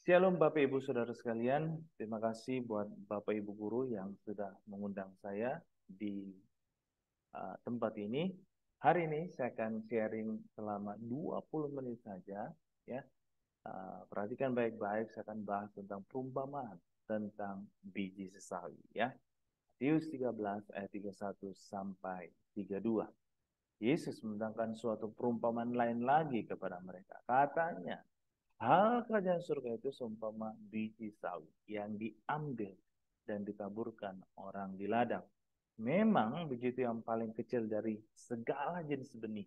Shalom Bapak Ibu Saudara sekalian, terima kasih buat Bapak Ibu guru yang sudah mengundang saya di tempat ini. Hari ini saya akan sharing selama 20 menit saja ya. Perhatikan baik-baik, saya akan bahas tentang perumpamaan tentang biji sesawi ya. Matius 13 ayat 31 sampai 32. Yesus menentangkan suatu perumpamaan lain lagi kepada mereka. Katanya, hal kerajaan surga itu seumpama biji sawi yang diambil dan ditaburkan orang di ladang. Memang biji itu yang paling kecil dari segala jenis benih.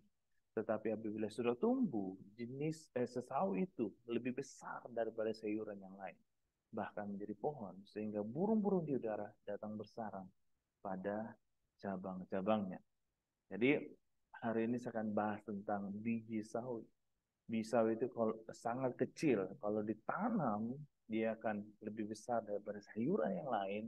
Tetapi apabila sudah tumbuh, jenis sesawi itu lebih besar daripada sayuran yang lain. Bahkan menjadi pohon, sehingga burung-burung di udara datang bersarang pada cabang-cabangnya. Jadi hari ini saya akan bahas tentang biji sawi. Biji sawi itu kalau sangat kecil, kalau ditanam dia akan lebih besar daripada sayuran yang lain,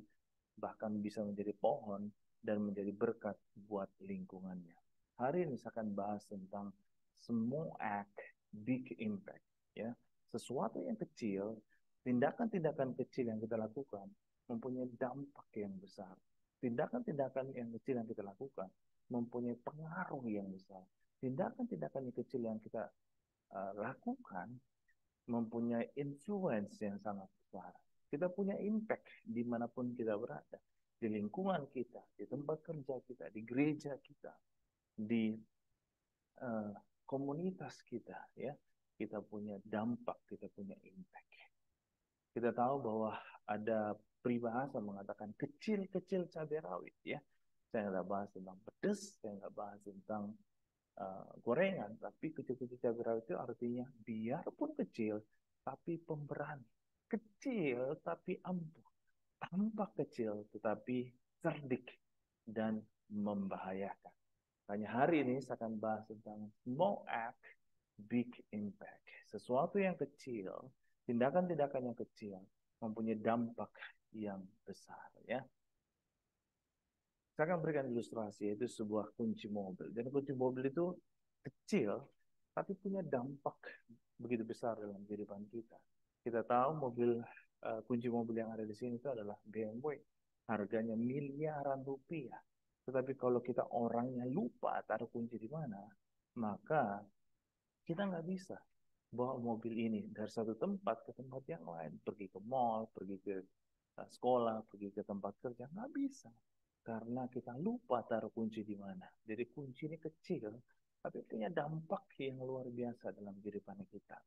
bahkan bisa menjadi pohon dan menjadi berkat buat lingkungannya. Hari ini saya akan bahas tentang small act, big impact. Ya, sesuatu yang kecil, tindakan-tindakan kecil yang kita lakukan mempunyai dampak yang besar. Tindakan-tindakan yang kecil yang kita lakukan mempunyai pengaruh yang besar. Tindakan-tindakan yang kecil yang kita lakukan mempunyai influence yang sangat besar. Kita punya impact dimanapun kita berada, di lingkungan kita, di tempat kerja kita, di gereja kita, di uh, komunitas kita, ya. Kita punya dampak, kita punya impact. Kita tahu bahwa ada peribahasa mengatakan kecil-kecil cabai rawit, ya. Saya nggak bahas tentang pedas, saya nggak bahas tentang gorengan, tapi kecil-kecil cabai rawit itu artinya biarpun kecil, tapi pemberani. Kecil tapi ampuh. Tampak kecil tetapi cerdik dan membahayakan. Hanya hari ini saya akan bahas tentang small act, big impact. Sesuatu yang kecil, tindakan-tindakan yang kecil mempunyai dampak yang besar, ya. Saya akan berikan ilustrasi, yaitu sebuah kunci mobil. Dan kunci mobil itu kecil, tapi punya dampak begitu besar dalam kehidupan kita. Kita tahu kunci mobil yang ada di sini itu adalah BMW. Harganya miliaran rupiah. Tetapi kalau kita orangnya lupa taruh kunci di mana, maka kita nggak bisa bawa mobil ini dari satu tempat ke tempat yang lain. Pergi ke mall, pergi ke sekolah, pergi ke tempat kerja, nggak bisa. Karena kita lupa taruh kunci di mana. Jadi kunci ini kecil, tapi punya dampak yang luar biasa dalam kehidupan kita.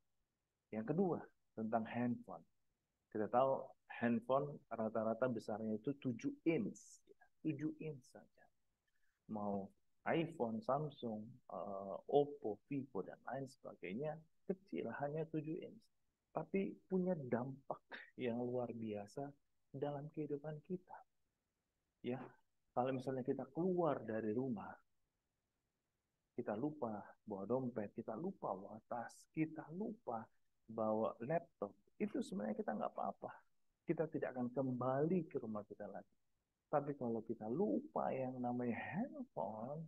Yang kedua, tentang handphone. Kita tahu handphone rata-rata besarnya itu 7 inch. 7 inch saja. Mau iPhone, Samsung, Oppo, Vivo, dan lain sebagainya, kecil, hanya 7 inch. Tapi punya dampak yang luar biasa dalam kehidupan kita. Ya, kalau misalnya kita keluar dari rumah, kita lupa bawa dompet, kita lupa bawa tas, kita lupa bawa laptop, itu sebenarnya kita nggak apa-apa. Kita tidak akan kembali ke rumah kita lagi. Tapi kalau kita lupa yang namanya handphone,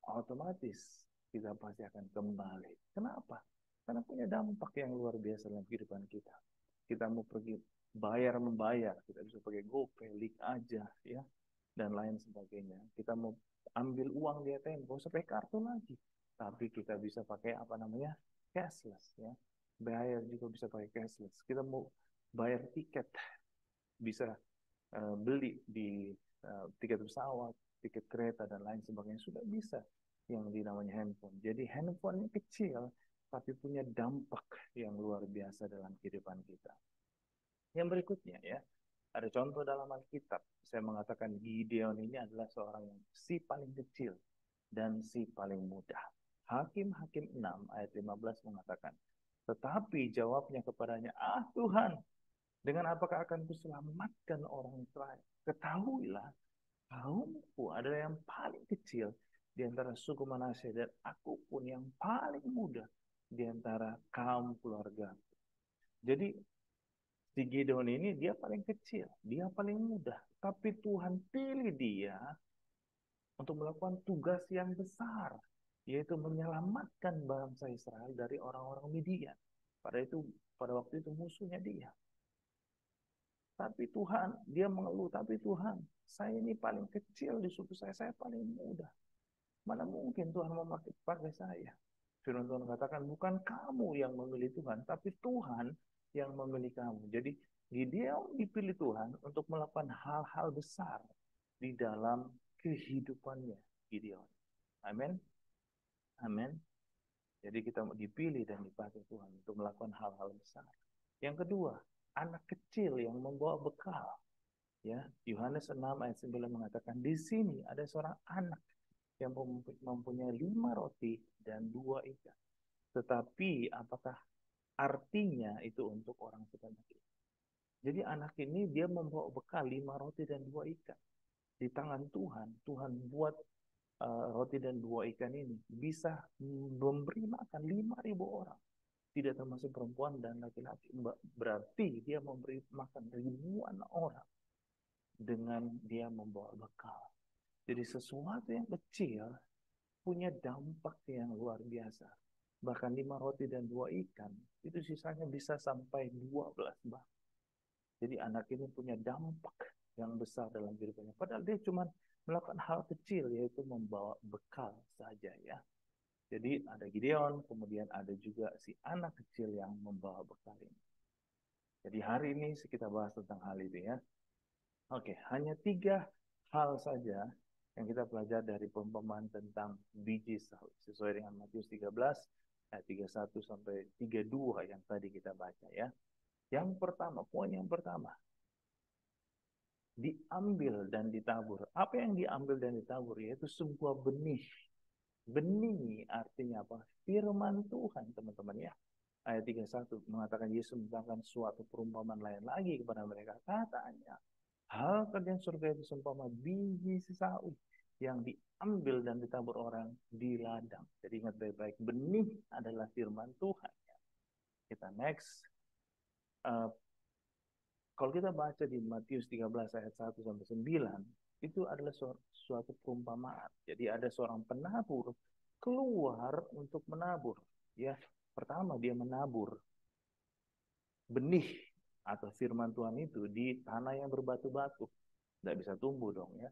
otomatis kita pasti akan kembali. Kenapa? Karena punya dampak yang luar biasa dalam kehidupan kita. Kita mau pergi bayar membayar, kita bisa pakai GoPay, Link aja, ya, dan lain sebagainya. Kita mau ambil uang di ATM, gak usah pakai kartu lagi, tapi kita bisa pakai apa namanya cashless, ya. Bayar juga bisa pakai cashless. Kita mau bayar tiket, bisa beli di tiket pesawat, tiket kereta dan lain sebagainya sudah bisa yang dinamanya handphone. Jadi handphone ini kecil tapi punya dampak yang luar biasa dalam kehidupan kita. Yang berikutnya ya, ada contoh dalam Alkitab. Saya mengatakan Gideon ini adalah seorang yang si paling kecil dan si paling mudah. Hakim-Hakim 6 ayat 15 mengatakan, tetapi jawabnya kepadanya, ah Tuhan, dengan apakah akan kuselamatkan orang Israel? Ketahuilah, kaumku adalah yang paling kecil di antara suku Manasye dan aku pun yang paling muda di antara kaum keluarga. Jadi si Gideon ini dia paling kecil, dia paling mudah, tapi Tuhan pilih dia untuk melakukan tugas yang besar, yaitu menyelamatkan bangsa Israel dari orang-orang Midian. Pada waktu itu musuhnya dia. Tapi Tuhan, dia mengeluh, tapi Tuhan, saya ini paling kecil di suku saya paling muda. Mana mungkin Tuhan mau pakai saya? Firman Tuhan katakan, bukan kamu yang memilih Tuhan, tapi Tuhan yang memilih kamu. Jadi Gideon dipilih Tuhan untuk melakukan hal-hal besar di dalam kehidupannya Gideon. Amin. Amin. Jadi kita dipilih dan dipakai Tuhan untuk melakukan hal-hal besar. Yang kedua, anak kecil yang membawa bekal. Ya, Yohanes 6 ayat 9 mengatakan, di sini ada seorang anak yang mempunyai 5 roti dan 2 ikan. Tetapi apakah artinya itu untuk orang sebanyak itu? Jadi anak ini dia membawa bekal 5 roti dan 2 ikan. Di tangan Tuhan, Tuhan buat roti dan 2 ikan ini bisa memberi makan 5.000 orang. Tidak termasuk perempuan dan laki-laki. Berarti dia memberi makan ribuan orang dengan dia membawa bekal. Jadi sesuatu yang kecil punya dampak yang luar biasa. Bahkan 5 roti dan 2 ikan, itu sisanya bisa sampai 12 bah. Jadi anak ini punya dampak yang besar dalam kehidupannya. Padahal dia cuma melakukan hal kecil, yaitu membawa bekal saja ya. Jadi ada Gideon, kemudian ada juga si anak kecil yang membawa bekal ini. Jadi hari ini kita bahas tentang hal itu ya. Oke, hanya 3 hal saja yang kita pelajari dari perumpamaan tentang biji sawi sesuai dengan Matius 13 ayat 31 sampai 32 yang tadi kita baca ya. Yang pertama, poin yang pertama, diambil dan ditabur. Apa yang diambil dan ditabur? Yaitu sebuah benih. Benih artinya apa? Firman Tuhan, teman-teman ya. Ayat 31 mengatakan Yesus menceritakan suatu perumpamaan lain lagi kepada mereka. Katanya, hal kerjaan surga itu seumpama biji sawi yang diambil dan ditabur orang di ladang. Jadi ingat baik-baik, benih adalah firman Tuhan. Kita next. Kalau kita baca di Matius 13 ayat 1 sampai 9, itu adalah suatu perumpamaan. Jadi ada seorang penabur keluar untuk menabur. Ya, pertama dia menabur benih atau firman Tuhan itu di tanah yang berbatu-batu. Tidak bisa tumbuh dong ya.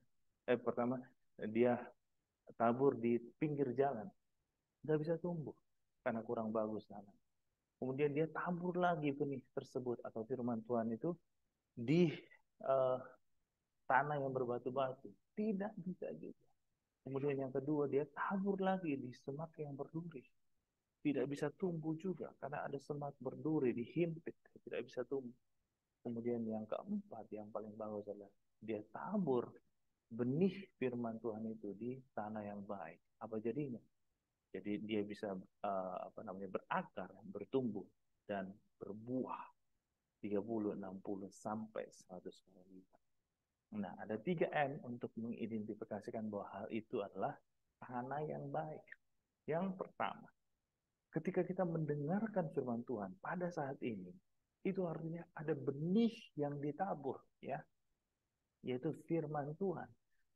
Pertama dia tabur di pinggir jalan. Tidak bisa tumbuh karena kurang bagus tanah. Kemudian dia tabur lagi benih tersebut atau firman Tuhan itu di uh, tanah yang berbatu-batu. Tidak bisa juga. Kemudian yang kedua, dia tabur lagi di semak yang berduri. Tidak bisa tumbuh juga, karena ada semak berduri, dihimpit, tidak bisa tumbuh. Kemudian yang keempat, yang paling bagus adalah dia tabur benih firman Tuhan itu di tanah yang baik. Apa jadinya? Jadi dia bisa berakar, bertumbuh, dan berbuah 30, 60, sampai 100 kali lipat. Nah, ada 3M untuk mengidentifikasikan bahwa hal itu adalah tanah yang baik. Yang pertama, ketika kita mendengarkan firman Tuhan pada saat ini, itu artinya ada benih yang ditabur, ya, yaitu firman Tuhan.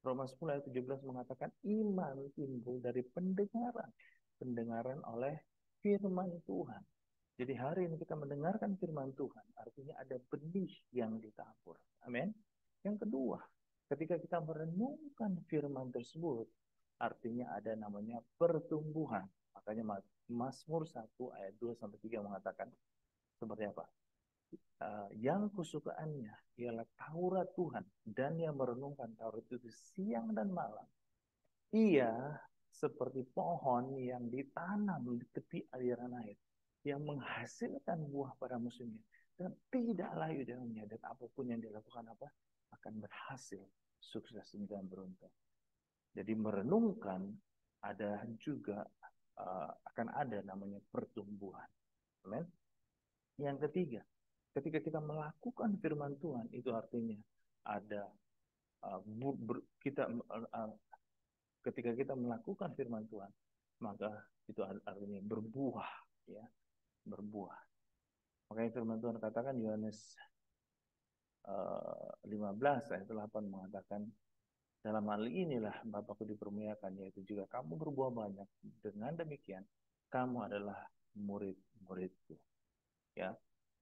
Roma 10 ayat 17 mengatakan iman timbul dari pendengaran. Pendengaran oleh firman Tuhan. Jadi hari ini kita mendengarkan firman Tuhan, artinya ada benih yang ditabur. Amin. Yang kedua, ketika kita merenungkan firman tersebut, artinya ada namanya pertumbuhan. Makanya Mazmur 1 ayat 2 sampai 3 mengatakan seperti apa? Yang kesukaannya ialah Taurat Tuhan dan yang merenungkan Taurat itu siang dan malam. Ia seperti pohon yang ditanam di tepi aliran air yang menghasilkan buah pada musimnya dan tidak layu daunnya, dan apapun yang dilakukan akan berhasil, sukses dan beruntung. Jadi merenungkan ada juga akan ada namanya pertumbuhan. Amen. Yang ketiga, ketika kita melakukan firman Tuhan itu artinya ada ketika kita melakukan firman Tuhan, maka itu artinya berbuah, ya, berbuah. Makanya firman Tuhan katakan Yohanes 15 ayat 8 mengatakan, dalam hal inilah Bapakku dipermuliakan, yaitu jika kamu berbuah banyak, dengan demikian kamu adalah murid-muridku. Ya,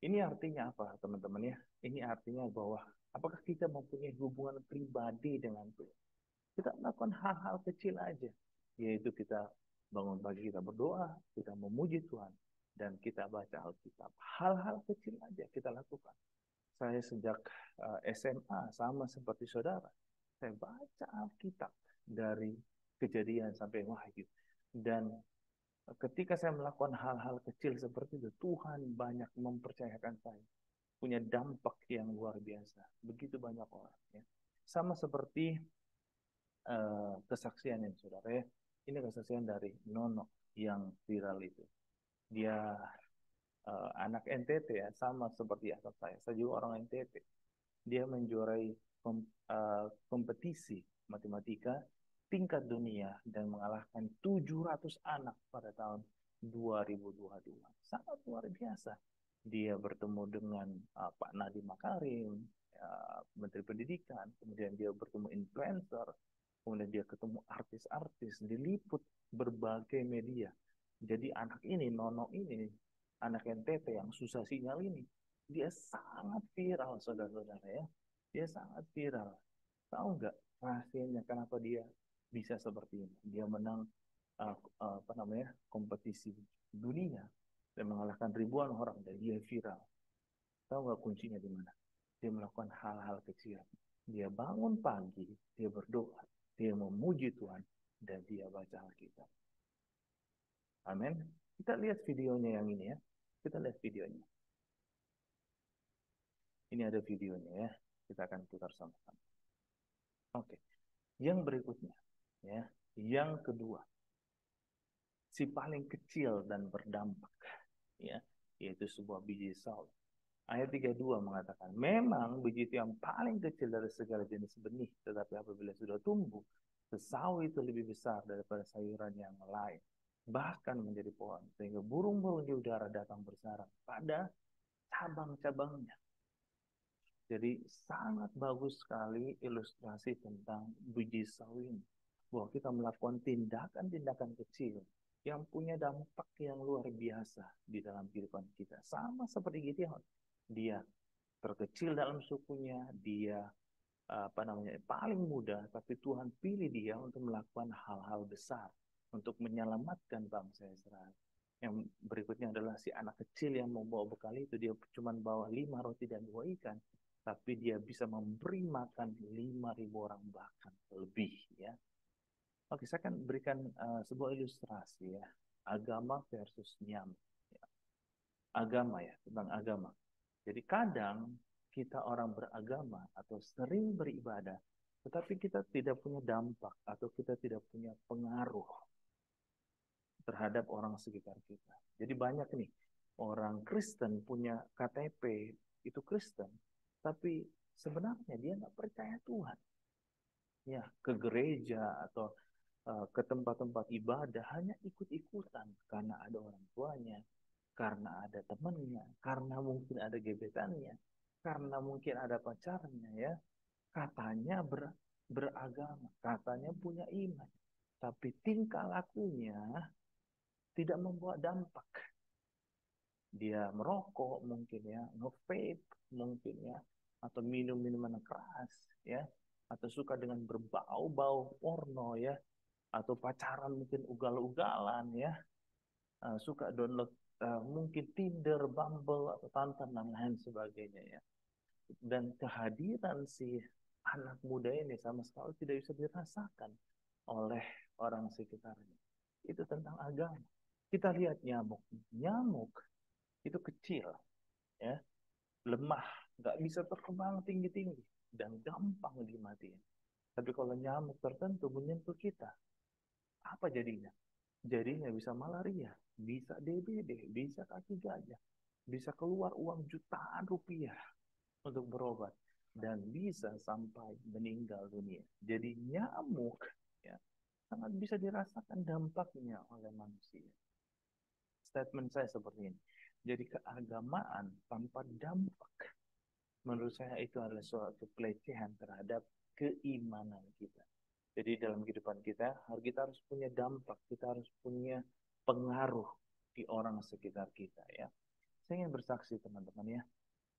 ini artinya apa, teman-teman ya? Ini artinya bahwa apakah kita mempunyai hubungan pribadi dengan Tuhan? Kita melakukan hal-hal kecil aja, yaitu kita bangun pagi, kita berdoa, kita memuji Tuhan, dan kita baca Alkitab. Hal-hal kecil aja kita lakukan. Saya sejak SMA sama seperti saudara, saya baca Alkitab dari Kejadian sampai Wahyu, dan ketika saya melakukan hal-hal kecil seperti itu, Tuhan banyak mempercayakan saya, punya dampak yang luar biasa. Begitu banyak orang. Ya. Sama seperti kesaksian yang saudara ya. Ini kesaksian dari Nono yang viral itu. Dia anak NTT ya, sama seperti anak saya. Saya juga orang NTT. Dia menjuarai kompetisi matematika tingkat dunia dan mengalahkan 700 anak pada tahun 2022. Sangat luar biasa. Dia bertemu dengan Pak Nadiem Makarim, Menteri Pendidikan, kemudian dia bertemu influencer, kemudian dia ketemu artis-artis, diliput berbagai media. Jadi anak ini, Nono ini, anak NTT yang susah sinyal ini, dia sangat viral, saudara-saudara ya. Dia sangat viral. Tahu nggak rahasianya kenapa dia bisa seperti ini? Dia menang apa namanya kompetisi dunia dan mengalahkan ribuan orang dan dia viral. Tahu nggak kuncinya di mana? Dia melakukan hal-hal kecil. Dia bangun pagi, dia berdoa, dia memuji Tuhan, dan dia baca Alkitab. Amin. Kita lihat videonya yang ini ya. Kita lihat videonya. Ini ada videonya ya. Kita akan putar sama-sama. Oke. Yang berikutnya ya. Yang kedua, si paling kecil dan berdampak ya, yaitu sebuah biji sawi. Ayat 32 mengatakan, memang biji itu yang paling kecil dari segala jenis benih, tetapi apabila sudah tumbuh, sesawi itu lebih besar daripada sayuran yang lain, bahkan menjadi pohon, sehingga burung-burung di udara datang bersarang pada cabang-cabangnya. Jadi sangat bagus sekali ilustrasi tentang biji sawi ini. Bahwa kita melakukan tindakan-tindakan kecil yang punya dampak yang luar biasa di dalam kehidupan kita. Sama seperti Gideon. Dia terkecil dalam sukunya, dia apa namanya paling muda, tapi Tuhan pilih dia untuk melakukan hal-hal besar untuk menyelamatkan bangsa Israel. Yang berikutnya adalah si anak kecil yang membawa bekal itu, dia cuma bawa 5 roti dan 2 ikan, tapi dia bisa memberi makan 5.000 orang bahkan lebih ya. Oke, saya akan berikan sebuah ilustrasi ya, agama versus nyamuk. Ya. Agama ya, tentang agama. Jadi kadang kita orang beragama atau sering beribadah, tetapi kita tidak punya dampak atau kita tidak punya pengaruh terhadap orang sekitar kita. Jadi banyak nih orang Kristen punya KTP itu Kristen, tapi sebenarnya dia nggak percaya Tuhan. Ya, ke gereja atau ke tempat-tempat ibadah hanya ikut-ikutan karena ada orang tuanya, karena ada temannya, karena mungkin ada gebetannya, karena mungkin ada pacarnya ya. Katanya beragama, katanya punya iman, tapi tingkah lakunya tidak membawa dampak. Dia merokok mungkin ya, nge-vape mungkin ya, atau minum minuman keras ya, atau suka dengan berbau-bau porno ya, atau pacaran mungkin ugal-ugalan ya, suka download mungkin Tinder, Bumble atau Tantan dan lain sebagainya ya. Dan kehadiran si anak muda ini sama sekali tidak bisa dirasakan oleh orang sekitarnya. Itu tentang agama. Kita lihat nyamuk. Nyamuk itu kecil, ya, lemah, nggak bisa terbang tinggi-tinggi dan gampang dimatiin. Tapi kalau nyamuk tertentu menyentuh kita, apa jadinya? Jadinya bisa malaria, bisa DBD, bisa kaki gajah, bisa keluar uang jutaan rupiah untuk berobat dan bisa sampai meninggal dunia. Jadi nyamuk ya sangat bisa dirasakan dampaknya oleh manusia. Statement saya seperti ini. Jadi keagamaan tanpa dampak, menurut saya itu adalah suatu pelecehan terhadap keimanan kita. Jadi dalam kehidupan kita harus punya dampak, kita harus punya pengaruh di orang sekitar kita ya. Saya ingin bersaksi teman-teman ya.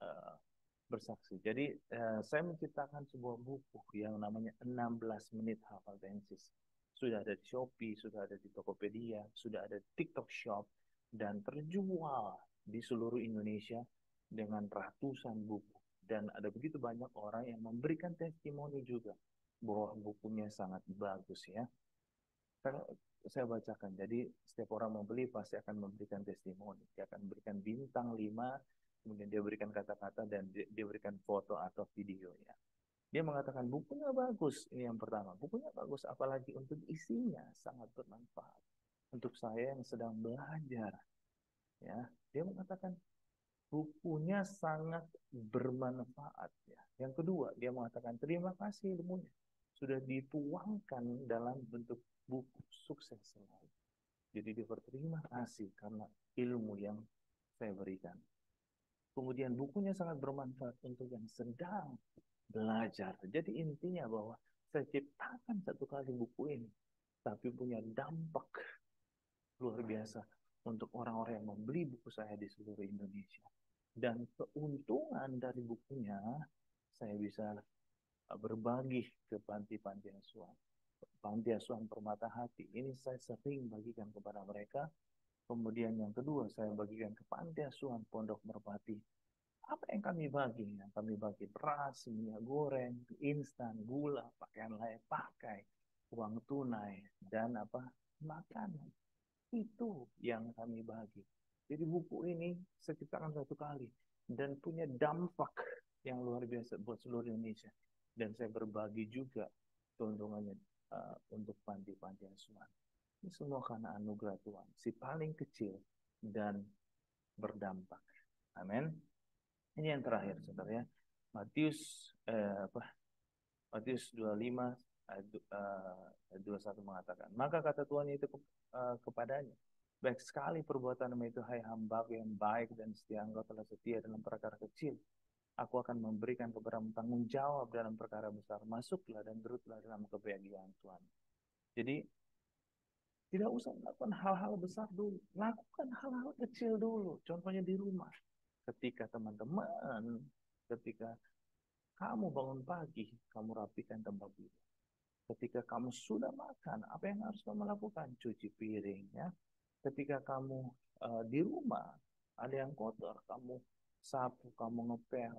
Eh, Bersaksi. Jadi saya menciptakan sebuah buku yang namanya 16 menit hafal tensis. Sudah ada di Shopee, sudah ada di Tokopedia, sudah ada di TikTok Shop, dan terjual di seluruh Indonesia dengan ratusan buku. Dan ada begitu banyak orang yang memberikan testimoni juga bahwa bukunya sangat bagus ya. Kalau saya bacakan, jadi setiap orang mau beli pasti akan memberikan testimoni. Dia akan berikan bintang 5, kemudian dia berikan kata-kata dan dia berikan foto atau videonya. Dia mengatakan bukunya bagus, ini yang pertama. Bukunya bagus, apalagi untuk isinya sangat bermanfaat. Untuk saya yang sedang belajar, ya, dia mengatakan bukunya sangat bermanfaat. Ya. Yang kedua, dia mengatakan terima kasih ilmunya sudah dituangkan dalam bentuk buku sukses selalu. Jadi dia berterima kasih karena ilmu yang saya berikan. Kemudian bukunya sangat bermanfaat untuk yang sedang belajar. Jadi intinya bahwa saya ciptakan satu kali buku ini, tapi punya dampak luar biasa untuk orang-orang yang membeli buku saya di seluruh Indonesia. Dan keuntungan dari bukunya, saya bisa berbagi ke panti-panti asuhan. Panti asuhan Permata Hati. Ini saya sering bagikan kepada mereka. Kemudian yang kedua, saya bagikan ke panti asuhan Pondok Merpati. Apa yang kami bagi? Yang kami bagi beras, minyak goreng, instan, gula, pakaian layak pakai, uang tunai, dan apa makanan. Itu yang kami bagi. Jadi buku ini saya ciptakan satu kali dan punya dampak yang luar biasa buat seluruh Indonesia. Dan saya berbagi juga keuntungannya untuk panti-panti asuhan. Ini semua karena anugerah Tuhan, si paling kecil dan berdampak. Amin. Ini yang terakhir, saudara ya. Matius Matius 25 ayat 21 mengatakan, maka kata Tuhan itu kepadanya, baik sekali perbuatanmu itu, hai hamba yang baik dan setia, engkau telah setia dalam perkara kecil. Aku akan memberikan kepadamu tanggung jawab dalam perkara besar. Masuklah dan turutlah dalam kebahagiaan Tuhan. Jadi tidak usah melakukan hal-hal besar dulu. Lakukan hal-hal kecil dulu. Contohnya di rumah. Ketika teman-teman, ketika kamu bangun pagi, kamu rapikan tempat tidur. Ketika kamu sudah makan, apa yang harus kamu lakukan? Cuci piring, ya. Ketika kamu di rumah, ada yang kotor, kamu sapu, kamu ngepel.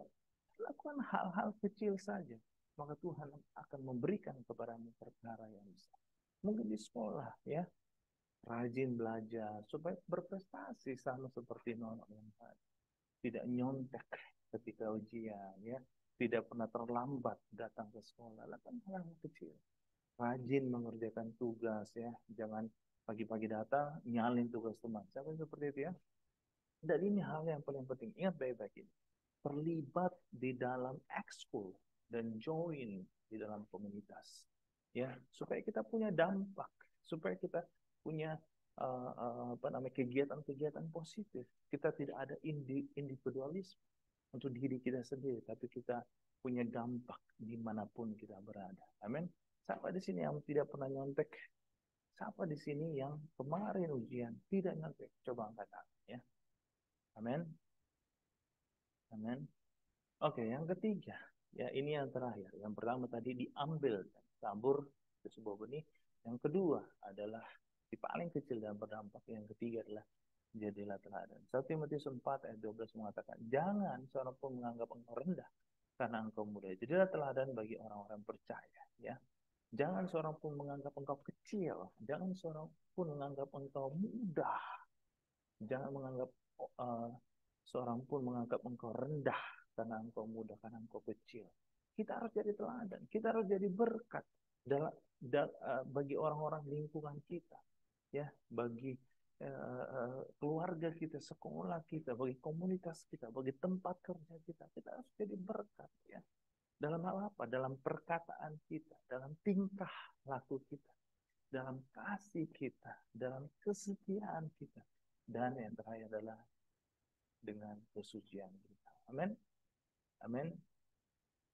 Lakukan hal-hal kecil saja. Maka Tuhan akan memberikan kepadamu perkara yang besar. Mungkin di sekolah, ya. Rajin belajar, supaya berprestasi sama seperti Nono yang tadi. Tidak nyontek ketika ujian, ya. Tidak pernah terlambat datang ke sekolah. Lakukan hal-hal kecil. Rajin mengerjakan tugas ya, jangan pagi-pagi datang nyalin tugas teman. Siapa yang seperti itu ya? Dan ini hal yang paling penting. Ingat baik-baik ini. Terlibat di dalam ekskul dan join di dalam komunitas. Ya, supaya kita punya dampak, supaya kita punya apa namanya kegiatan-kegiatan positif. Kita tidak ada individualisme untuk diri kita sendiri, tapi kita punya dampak dimanapun kita berada. Amin. Siapa di sini yang tidak pernah nyontek? Siapa di sini yang kemarin ujian tidak nyontek? Coba angkat tangan ya. Amin. Amin. Oke, yang ketiga, ya ini yang terakhir. Yang pertama tadi diambil dan tabur ke sebuah benih. Yang kedua adalah si paling kecil dan berdampak. Yang ketiga adalah jadilah teladan. 1 Timotius 4 ayat 12 mengatakan, jangan seorang pun menganggap engkau rendah karena engkau muda. Jadilah teladan bagi orang-orang percaya. Ya, jangan seorang pun menganggap engkau kecil. Jangan seorang pun menganggap engkau mudah. Jangan menganggap uh, seorang pun menganggap engkau rendah karena engkau muda, karena engkau kecil. Kita harus jadi teladan. Kita harus jadi berkat bagi orang-orang lingkungan kita, ya, bagi keluarga kita, sekolah kita, bagi komunitas kita, bagi tempat kerja kita. Kita harus jadi berkat, ya. Dalam hal apa? Dalam perkataan kita, dalam tingkah laku kita, dalam kasih kita, dalam kesetiaan kita, dan yang terakhir adalah dengan kesucian kita. Amin. Amin.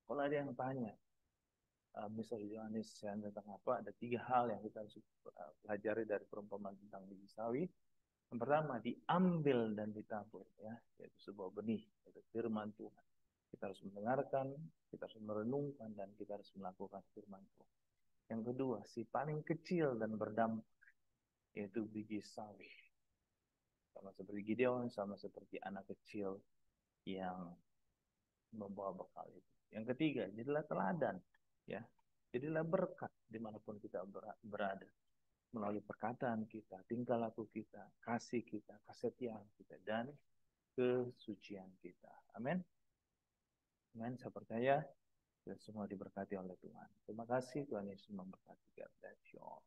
Kalau ada yang tanya, misalnya Yohanes tentang apa, ada 3 hal yang kita harus pelajari dari perumpamaan tentang biji sawi. Yang pertama, diambil dan ditabur, ya, yaitu sebuah benih, yaitu firman Tuhan. Kita harus mendengarkan, kita harus merenungkan, dan kita harus melakukan firman Tuhan. Yang kedua, si paling kecil dan berdampak, yaitu biji sawit. Sama seperti Gideon, sama seperti anak kecil yang membawa bekal itu. Yang ketiga, jadilah teladan, ya. Jadilah berkat dimanapun kita berada. Melalui perkataan kita, tingkah laku kita, kasih kita, kesetiaan kita, dan kesucian kita. Amin. Amin. Saya percaya kita semua diberkati oleh Tuhan. Terima kasih, Tuhan Yesus memberkati. God bless you all.